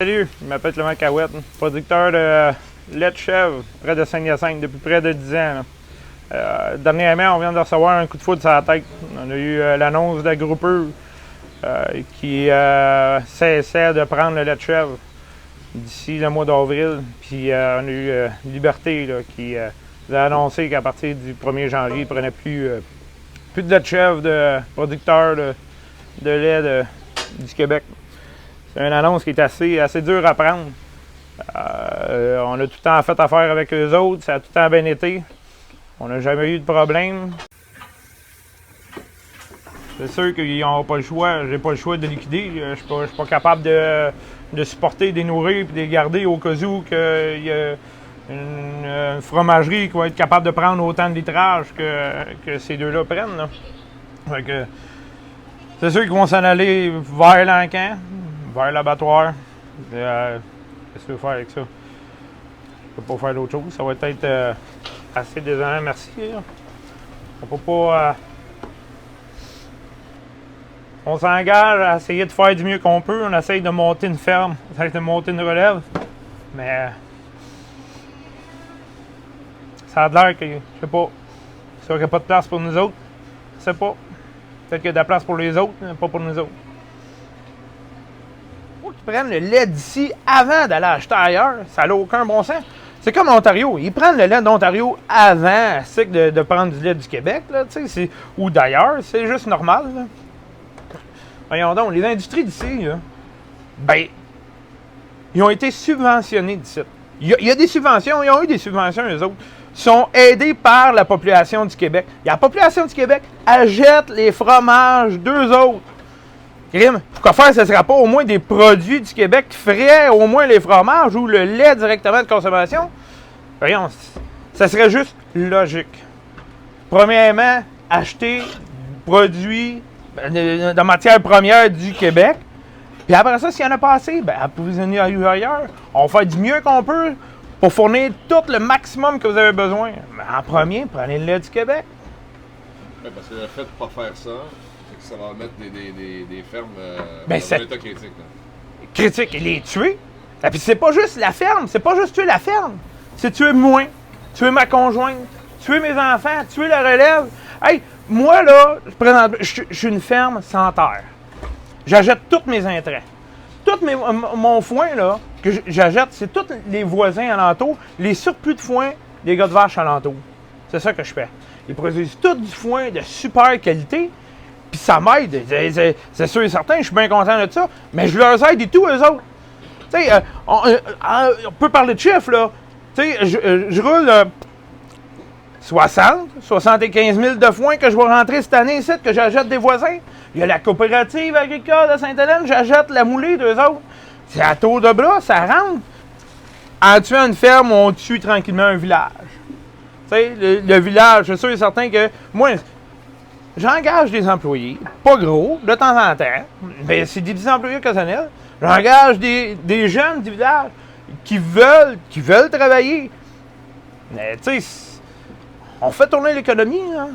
Salut, je m'appelle Clément Cahouette, producteur de lait de chèvre près de Saint-Hyacinthe depuis près de 10 ans. Dernièrement, on vient de recevoir un coup de foudre sur la tête. On a eu l'annonce de Groupeur qui cessait de prendre le lait de chèvre d'ici le mois d'avril. Puis on a eu Liberté là, qui a annoncé qu'à partir du 1er janvier, il ne prenait plus de lait de chèvre de producteur de lait du Québec. C'est une annonce qui est assez dure à prendre. On a tout le temps fait affaire avec eux autres, ça a tout le temps bien été. On n'a jamais eu de problème. C'est sûr qu'ils n'ont pas le choix, j'ai pas le choix de liquider. Je ne suis pas capable de supporter, de les nourrir et de les garder au cas où qu'il y a une fromagerie qui va être capable de prendre autant de litrage que ces deux-là prennent. Là. C'est sûr qu'ils vont s'en aller vers l'encan, vers l'abattoir. Qu'est-ce que tu veux faire avec ça? Je peux pas faire d'autre chose. Ça va être assez désolant, merci. On peut pas. On s'engage à essayer de faire du mieux qu'on peut. On essaye de monter une ferme, on essaye de monter une relève. Mais ça a l'air que, je sais pas, qu'il n'y a pas de place pour nous autres. Je sais pas. Peut-être qu'il y a de la place pour les autres, mais pas pour nous autres. Faut qu'ils prennent le lait d'ici avant d'aller acheter ailleurs. Ça n'a aucun bon sens. C'est comme l'Ontario. Ils prennent le lait d'Ontario avant de prendre du lait du Québec, là, ou d'ailleurs. C'est juste normal. Là. Voyons donc, les industries d'ici, là, ben, ils ont été subventionnés d'ici. Il y a des subventions, ils ont eu des subventions, eux autres. Ils sont aidés par la population du Québec. La population du Québec achète les fromages d'eux autres. Pourquoi faire, ce ne sera pas au moins des produits du Québec qui feraient au moins les fromages ou le lait directement de consommation? Voyons, ça serait juste logique. Premièrement, acheter produits de matières premières du Québec. Puis après ça, s'il n'y en a pas assez, ben approvisionner ailleurs. On va faire du mieux qu'on peut pour fournir tout le maximum que vous avez besoin. Mais en premier, prenez le lait du Québec. Oui, parce que le fait de ne pas faire ça, c'est que ça va mettre des fermes dans un état critique. Là. Critique, et les tuer. Et puis c'est pas juste la ferme, c'est pas juste tuer la ferme. C'est tuer moi, tuer ma conjointe, tuer mes enfants, tuer la relève. Hey, moi là, je suis une ferme sans terre. J'achète tous mes intrants. Mon foin là, que j'achète, c'est tous les voisins alentour, les surplus de foin des gars de vache alentour. C'est ça que je fais. Ils produisent tout du foin de super qualité, puis ça m'aide. C'est sûr et certain, je suis bien content de ça, mais je leur aide et tout, eux autres. Tu sais, on peut parler de chiffres, là. Tu sais, je roule 75 000 de foin que je vais rentrer cette année ici, que j'achète des voisins. Il y a la coopérative agricole de Sainte-Hélène, j'achète la moulée d'eux autres. C'est à tour de bras, ça rentre. En tuant une ferme, on tue tranquillement un village. Tu sais, le village, je suis sûr et certain que moi, j'engage des employés, pas gros, de temps en temps, mais c'est des petits employés occasionnels. J'engage des jeunes du village qui veulent travailler. Mais tu sais, on fait tourner l'économie, hein.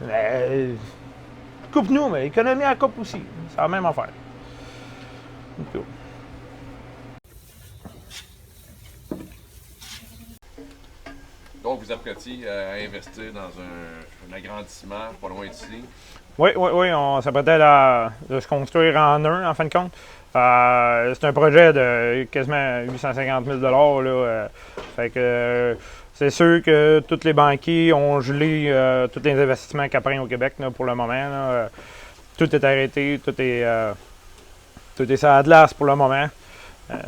Mais, coupe-nous, mais l'économie, elle coupe aussi. C'est la même affaire. Okay. Donc, vous apprêtiez à investir dans un agrandissement pas loin d'ici? Oui, on s'apprêtait de se construire en un, en fin de compte. C'est un projet de quasiment 850 000 là. Fait que c'est sûr que tous les banquiers ont gelé tous les investissements qu'ils prennent au Québec là, pour le moment. Là. Tout est arrêté, tout est sur la glace pour le moment.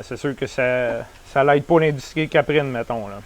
C'est sûr que ça l'aide pas l'industrie caprine, mettons. Là.